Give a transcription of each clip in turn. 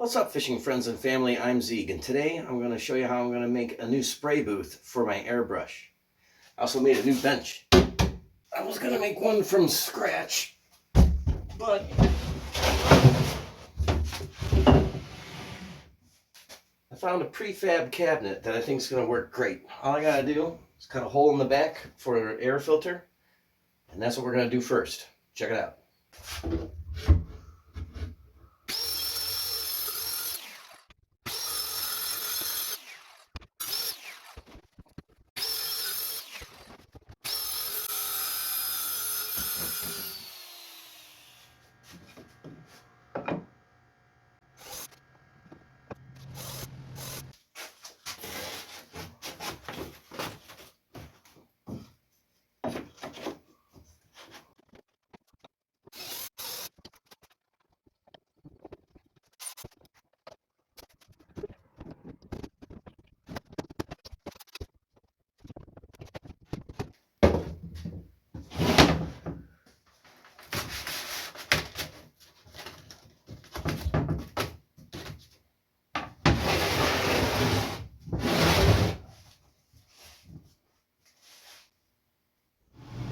What's up, fishing friends and family? I'm Zeag, and today I'm going to show you how I'm going to make a new spray booth for my airbrush. I also made a new bench. I was going to make one from scratch, but I found a prefab cabinet that I think is going to work great. All I got to do is cut a hole in the back for an air filter, and that's what we're going to do first. Check it out.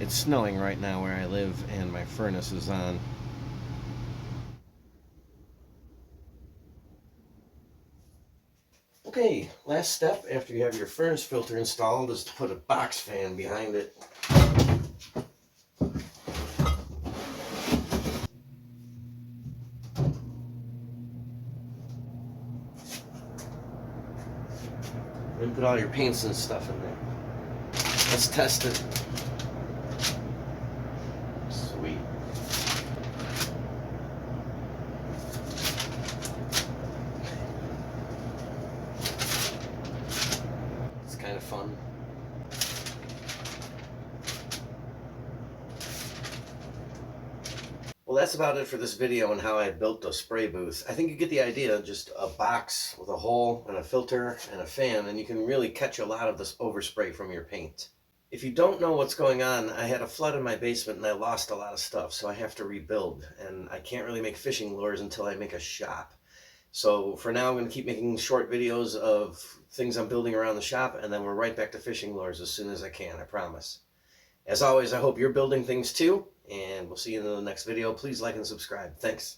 It's snowing right now where I live, and my furnace is on. Okay, last step after you have your furnace filter installed is to put a box fan behind it. And put all your paints and stuff in there. Let's test it. Sweet. It's kind of fun. Well, that's about it for this video on how I built the spray booth. I think you get the idea. Just a box with a hole and a filter and a fan, and you can really catch a lot of this overspray from your paint. If you don't know what's going on, I had a flood in my basement and I lost a lot of stuff, so I have to rebuild, and I can't really make fishing lures until I make a shop. So for now, I'm going to keep making short videos of things I'm building around the shop, and then we're right back to fishing lures as soon as I can, I promise. As always, I hope you're building things too, and we'll see you in the next video. Please like and subscribe. Thanks.